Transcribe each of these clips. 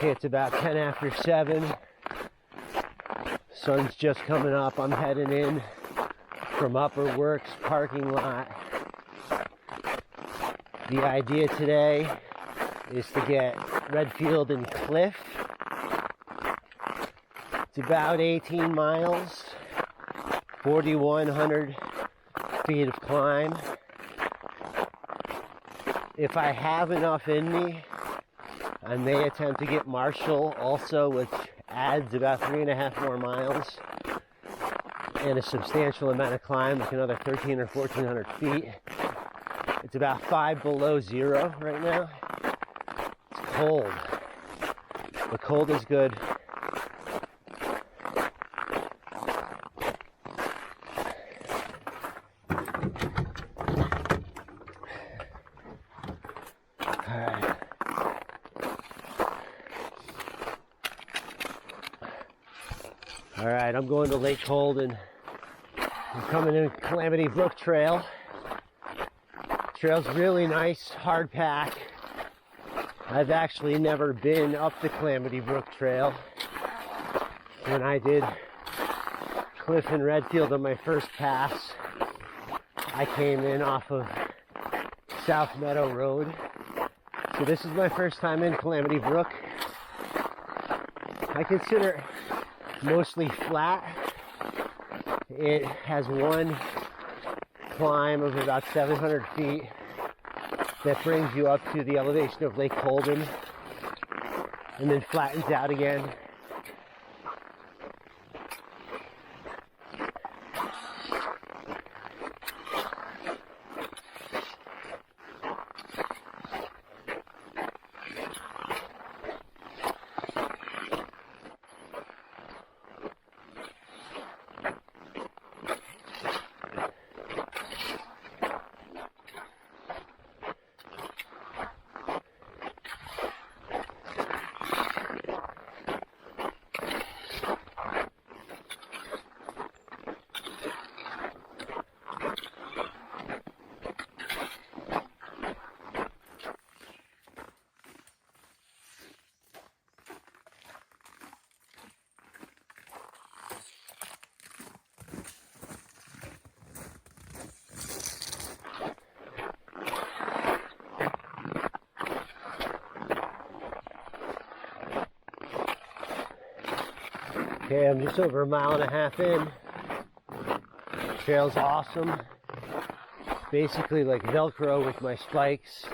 Okay, it's about 10 after 7. Sun's just coming up. I'm heading in from Upper Works parking lot. The idea today is to get Redfield and Cliff. It's about 18 miles, 4,100 feet of climb. If I have enough in me, I may attempt to get Marshall also, which adds about 3.5 more miles and a substantial amount of climb, like another 1,300 or 1,400 feet. It's about 5 below zero right now. It's cold. The cold is good. All right, I'm going to Lake Holden. I'm coming in Calamity Brook Trail. Trail's really nice, hard pack. I've actually never been up the Calamity Brook Trail. When I did Cliff and Redfield on my first pass, I came in off of South Meadow Road. So this is my first time in Calamity Brook. I consider it mostly flat. It has one climb of about 700 feet that brings you up to the elevation of Lake Holden and then flattens out again. Okay, I'm just over 1.5 miles in. Trail's awesome. Basically like Velcro with my spikes.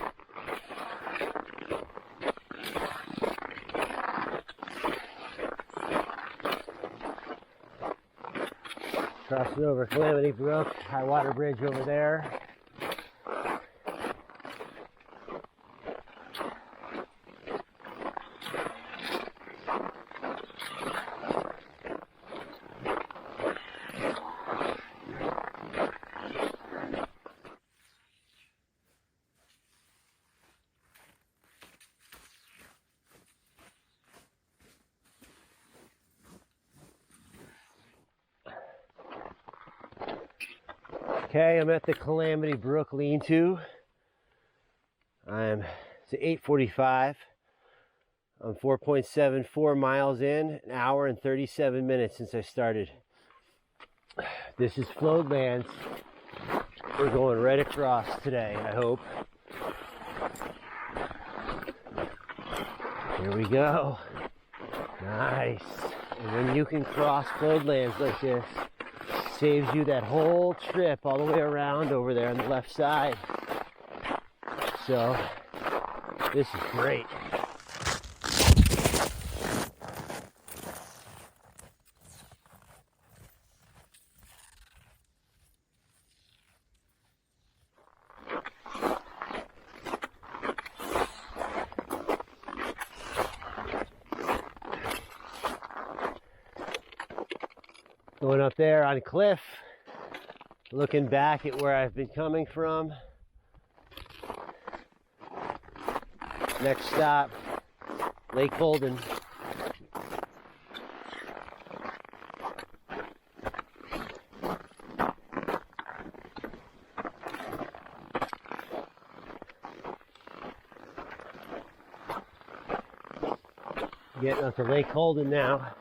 Crossing over Calamity Brook, high water bridge over there. Okay, I'm at the Calamity Brook lean-to. It's 8:45. I'm 4.74 miles in, an hour and 37 minutes since I started. This is Floodlands. We're going right across today, I hope. Here we go. Nice. And when you can cross Floodlands like this, saves you that whole trip all the way around over there on the left side. So, this is great. Going up there on Cliff, looking back at where I've been coming from. Next stop, Lake Holden. Getting up to Lake Holden now.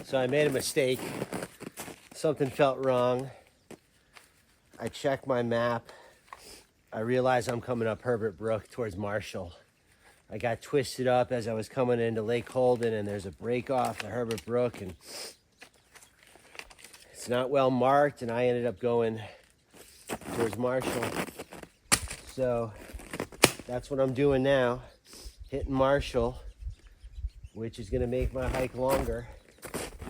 So I made a mistake. Something felt wrong. I checked my map. I realized I'm coming up Herbert Brook towards Marshall. I got twisted up as I was coming into Lake Holden, and there's a break off of Herbert Brook, and it's not well marked, and I ended up going towards Marshall. So that's what I'm doing now, hitting Marshall, which is gonna make my hike longer.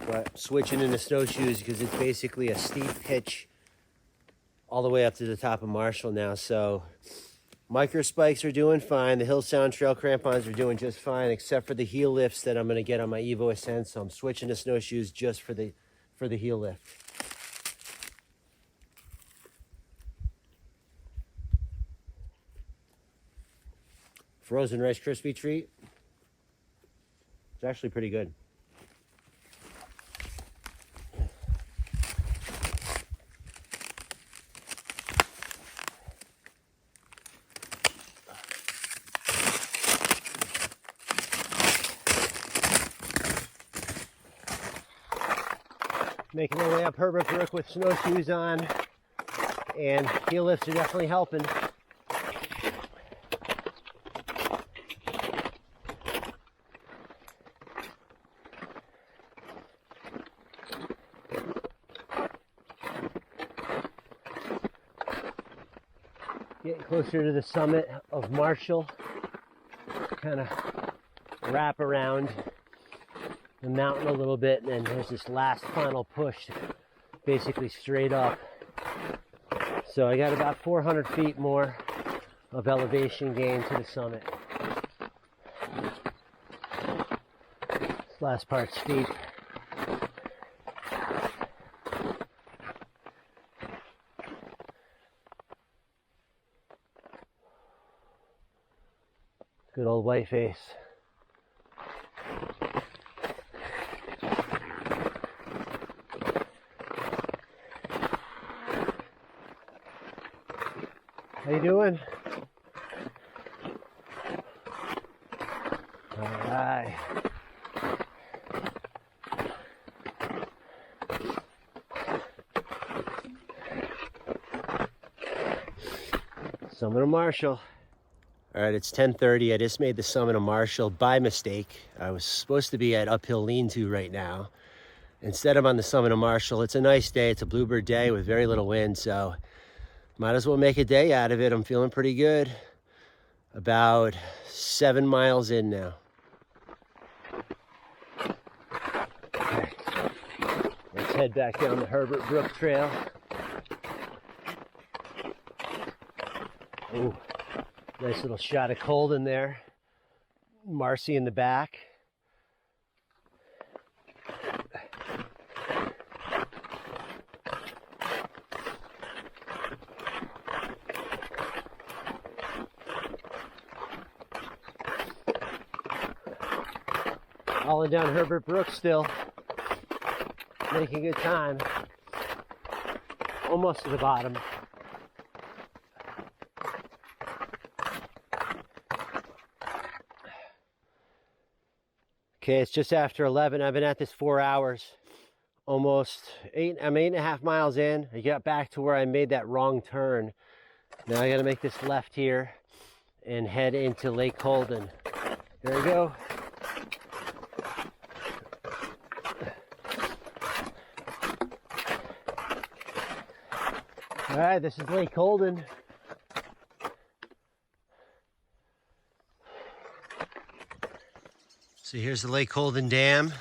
But switching into snowshoes because it's basically a steep pitch all the way up to the top of Marshall now. So micro spikes are doing fine. The Hill Sound trail crampons are doing just fine, except for the heel lifts that I'm going to get on my Evo Ascent. So I'm switching to snowshoes just for the heel lift. Frozen Rice Krispie treat. It's actually pretty good. Making my way up Herbert Brook with snowshoes on, and heel lifts are definitely helping. Getting closer to the summit of Marshall, kind of wrap around the mountain a little bit, and then there's this last final push basically straight up. So I got about 400 feet more of elevation gain to the summit. This last part's steep. Good old white face. How you doing? All right. Summit of Marshall. All right, it's 10:30. I just made the summit of Marshall by mistake. I was supposed to be at Uphill Lean-To right now. Instead, I'm on the summit of Marshall. It's a nice day. It's a Bluebird day with very little wind, so might as well make a day out of it. I'm feeling pretty good. About 7 miles in now. Okay. Let's head back down the Herbert Brook Trail. Ooh, nice little shot of cold in there. Marcy in the back. Hauling down Herbert Brook still, making good time, almost to the bottom. Okay, it's just after 11. I've been at this 4 hours, almost I'm 8.5 miles in. I got back to where I made that wrong turn. Now I gotta make this left here and head into Lake Holden. There we go. All right, this is Lake Holden. So here's the Lake Holden Dam.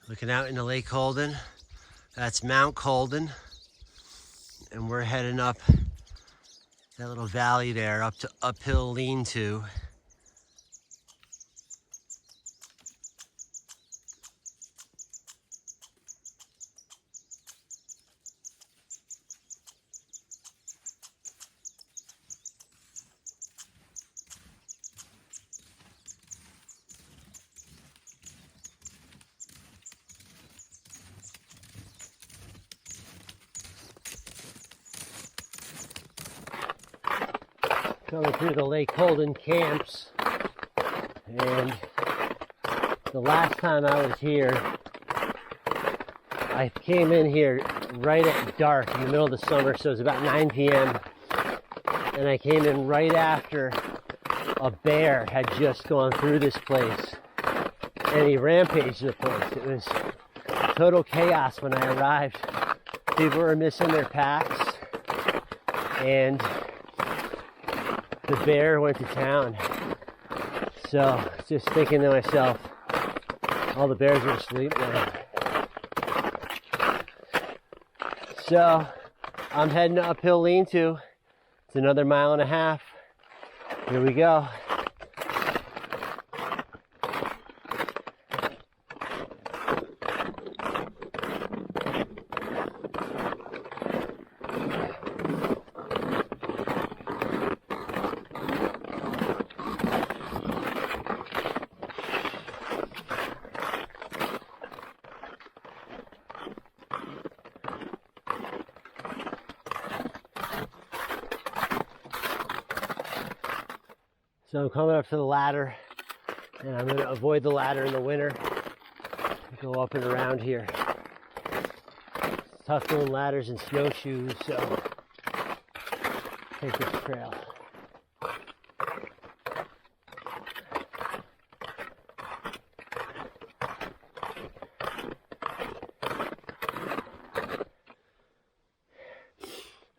Looking out into Lake Holden. That's Mount Holden. And we're heading up That little valley there, up to uphill lean-to. Coming through the Lake Holden camps, and the last time I was here, I came in here right at dark in the middle of the summer, so it was about 9 p.m. and I came in right after a bear had just gone through this place and he rampaged the place. It was total chaos when I arrived. People were missing their packs and the bear went to town. So just thinking to myself, all the bears are asleep now. So I'm heading to uphill lean-to. It's another 1.5 miles. Here we go. So I'm coming up to the ladder, and I'm going to avoid the ladder in the winter, go up and around here. It's tough doing ladders and snowshoes, so take this trail.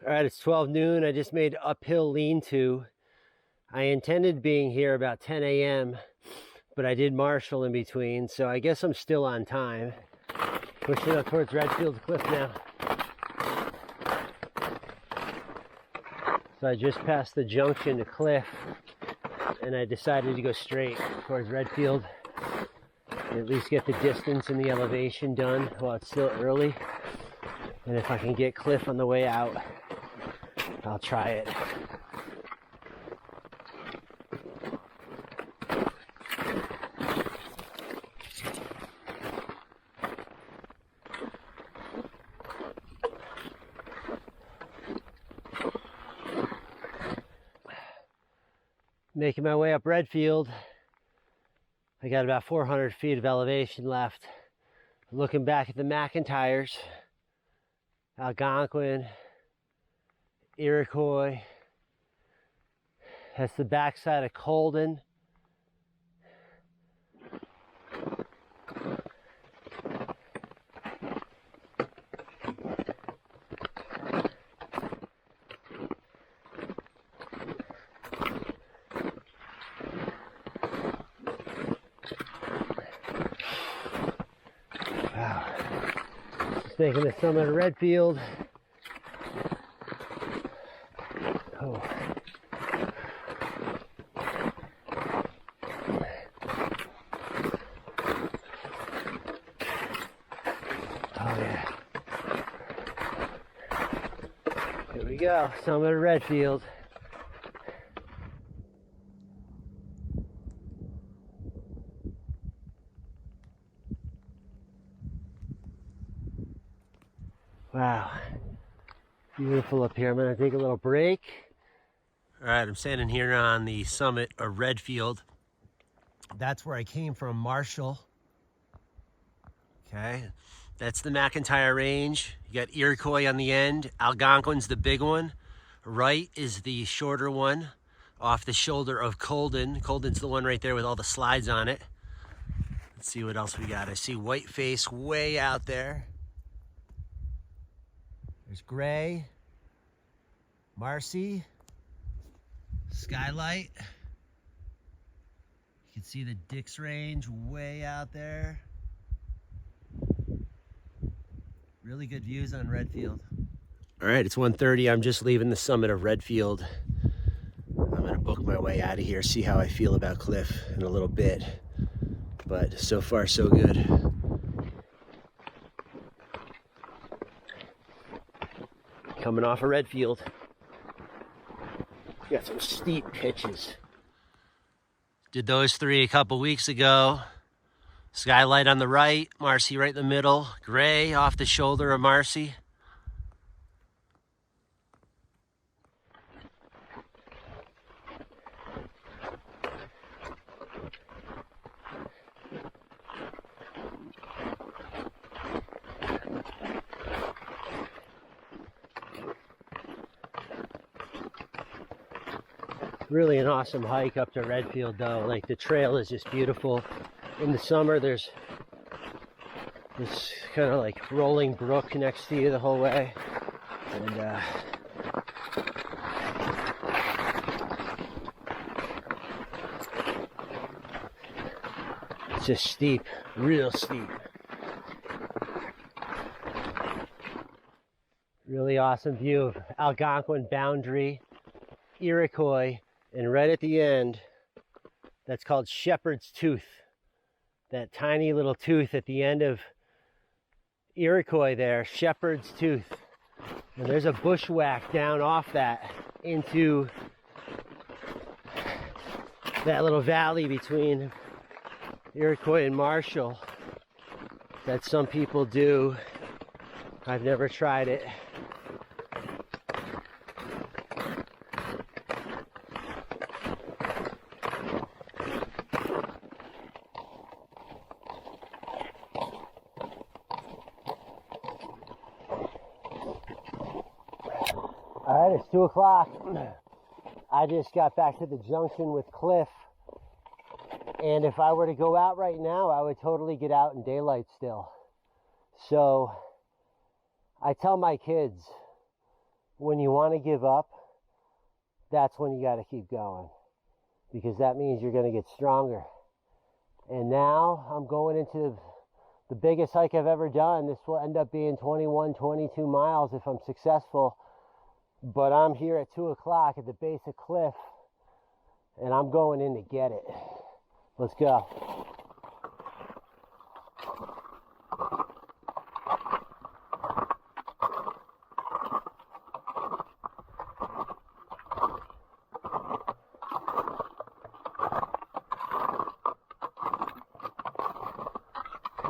All right, it's 12 noon. I just made uphill lean-to. I intended being here about 10 a.m., but I did marshal in between, so I guess I'm still on time. Pushing up towards Redfield Cliff now. So I just passed the junction to Cliff, and I decided to go straight towards Redfield. At least get the distance and the elevation done while it's still early. And if I can get Cliff on the way out, I'll try it. Making my way up Redfield. I got about 400 feet of elevation left. Looking back at the McIntyres, Algonquin, Iroquois. That's the backside of Colden. Making the summit of Redfield. Oh. Oh yeah. Here we go, summit of Redfield. Wow, beautiful up here. I'm gonna take a little break. All right, I'm standing here on the summit of Redfield. That's where I came from, Marshall. Okay, that's the McIntyre Range. You got Iroquois on the end. Algonquin's the big one. Right is the shorter one off the shoulder of Colden. Colden's the one right there with all the slides on it. Let's see what else we got. I see Whiteface way out there. There's Gray, Marcy, Skylight. You can see the Dix Range way out there. Really good views on Redfield. All right, it's 1:30. I'm just leaving the summit of Redfield. book my way out of here, see how I feel about Cliff in a little bit. But so far, so good. Coming off of Redfield. Got some steep pitches. Did those 3 a couple weeks ago. Skylight on the right, Marcy right in the middle, Gray off the shoulder of Marcy. Really an awesome hike up to Redfield though. Like the trail is just beautiful. In the summer there's this kind of like rolling brook next to you the whole way. And it's just steep, real steep. Really awesome view of Algonquin boundary, Iroquois, and right at the end, that's called Shepherd's Tooth. That tiny little tooth at the end of Iroquois there, Shepherd's Tooth. And there's a bushwhack down off that into that little valley between Iroquois and Marshall that some people do. I've never tried it. All right, it's 2 o'clock. I just got back to the junction with Cliff. And if I were to go out right now, I would totally get out in daylight still. So I tell my kids, when you want to give up, that's when you got to keep going. Because that means you're going to get stronger. And now I'm going into the biggest hike I've ever done. This will end up being 21, 22 miles if I'm successful. But I'm here at 2 o'clock at the base of Cliff, and I'm going in to get it. Let's go.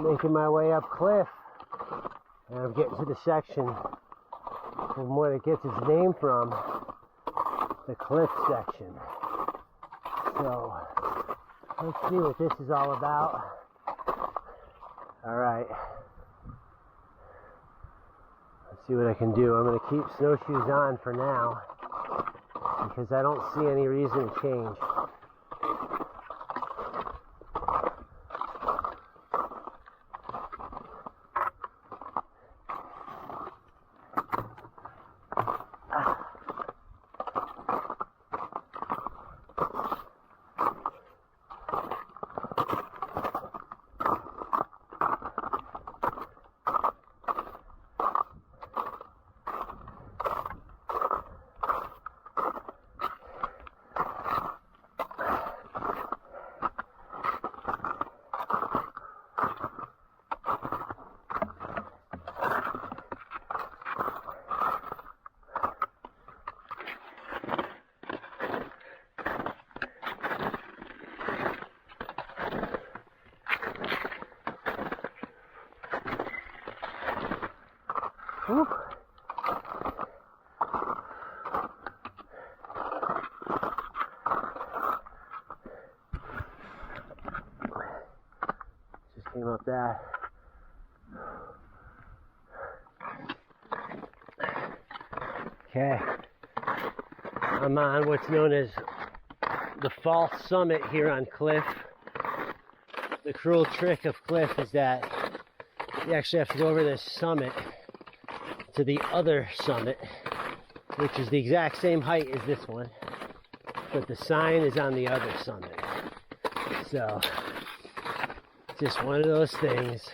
Making my way up Cliff, and I'm getting to the section from where it gets its name from, the Cliff section. So let's see what this is all about. All right, let's see what I can do. I'm going to keep snowshoes on for now because I don't see any reason to change. Whew. Just came up that. Okay. I'm on what's known as the false summit here on Cliff. The cruel trick of Cliff is that you actually have to go over this summit to the other summit, which is the exact same height as this one, but the sign is on the other summit. So, just one of those things.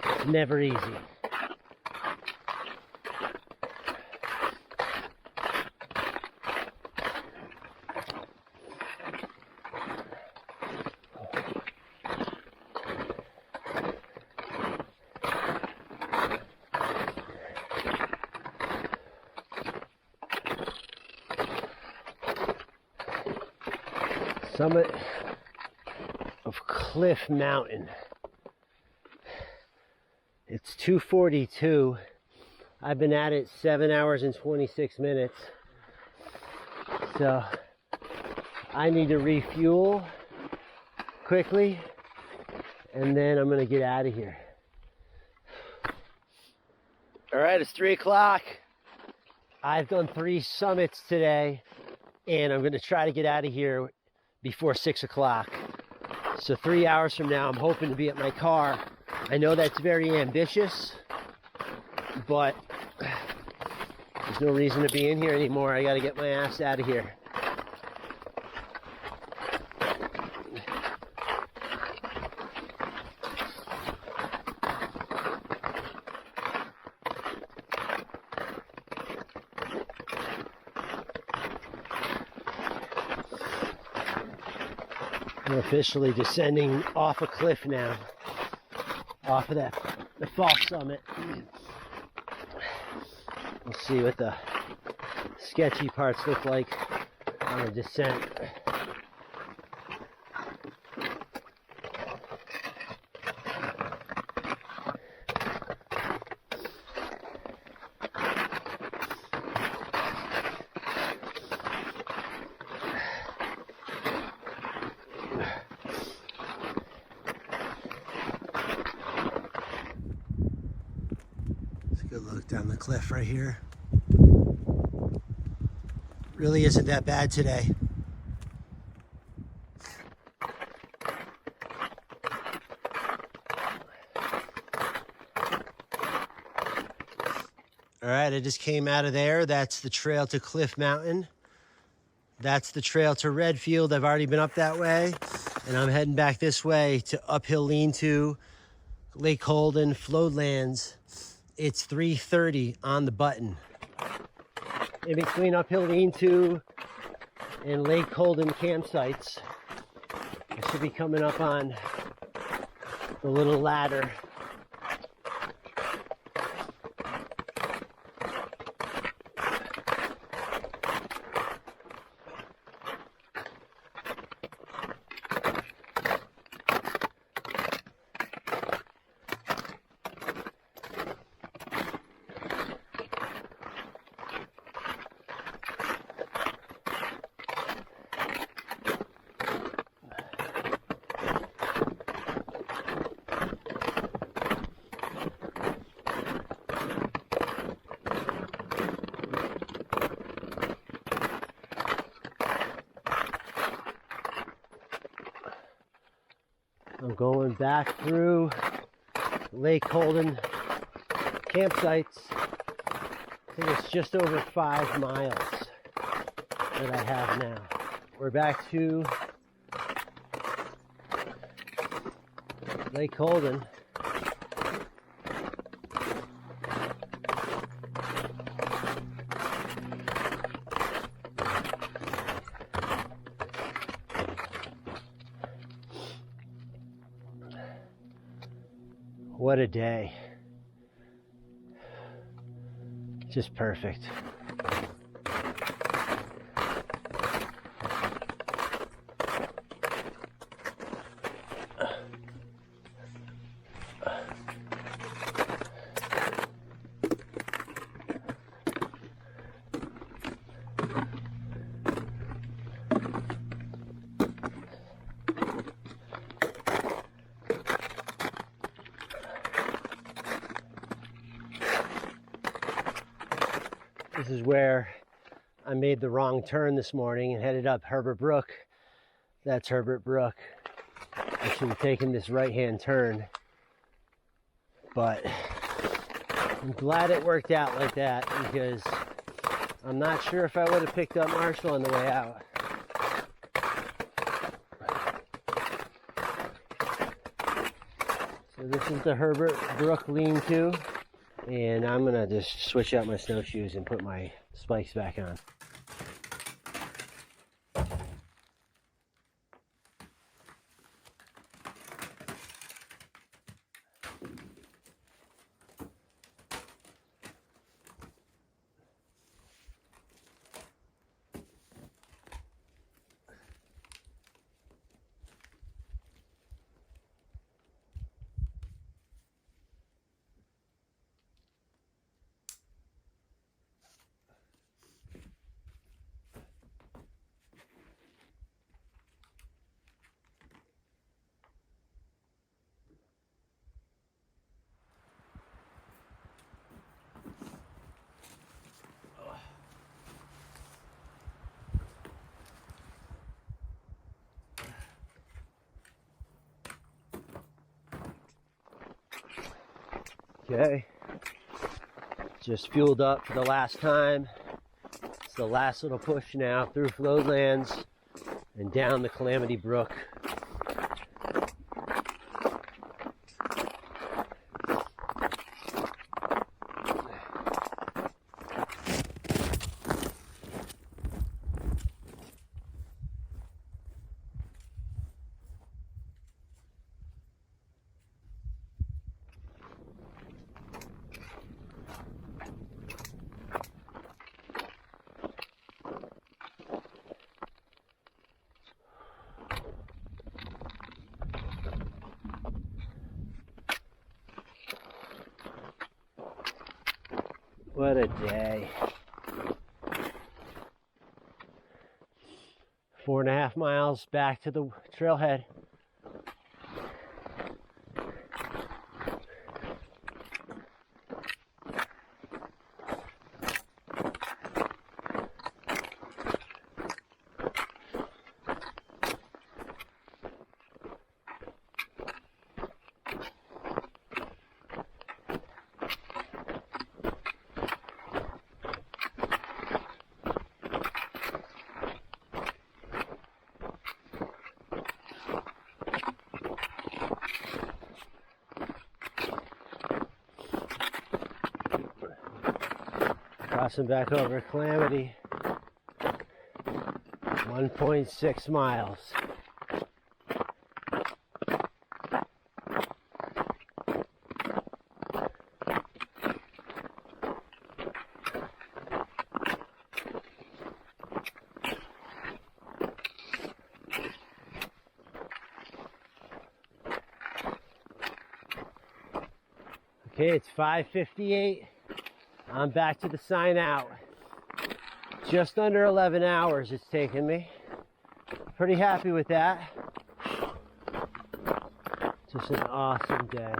It's never easy. Summit of Cliff Mountain. It's 2:42. I've been at it 7 hours and 26 minutes. So I need to refuel quickly and then I'm gonna get out of here. All right, it's 3 o'clock. I've done 3 summits today and I'm gonna try to get out of here before 6 o'clock. So 3 hours from now, I'm hoping to be at my car. I know that's very ambitious, but there's no reason to be in here anymore. I gotta get my ass out of here. I'm officially descending off a cliff now, off of the false summit. We'll see what the sketchy parts look like on the descent. Good look down the cliff right here. Really isn't that bad today. All right, I just came out of there. That's the trail to Cliff Mountain. That's the trail to Redfield. I've already been up that way. And I'm heading back this way to Uphill Lean-To, Lake Holden, Floodlands. It's 3:30 on the button. In between Uphill Lean-To and Lake Holden campsites, I should be coming up on the little ladder. I'm going back through Lake Holden campsites. I think it's just over 5 miles that I have now. We're back to Lake Holden. What a day. Just perfect. This is where I made the wrong turn this morning and headed up Herbert Brook. That's Herbert Brook. I should have taken this right-hand turn, but I'm glad it worked out like that because I'm not sure if I would have picked up Marshall on the way out. So this is the Herbert Brook lean-to. And I'm gonna just switch out my snowshoes and put my spikes back on. Okay, just fueled up for the last time. It's the last little push now through Floodlands and down the Calamity Brook. What a day. 4.5 miles back to the trailhead. Crossing back over Calamity, 1.6 miles. Okay, it's 5:58. I'm back to the sign out. Just under 11 hours it's taken me. Pretty happy with that. Just an awesome day.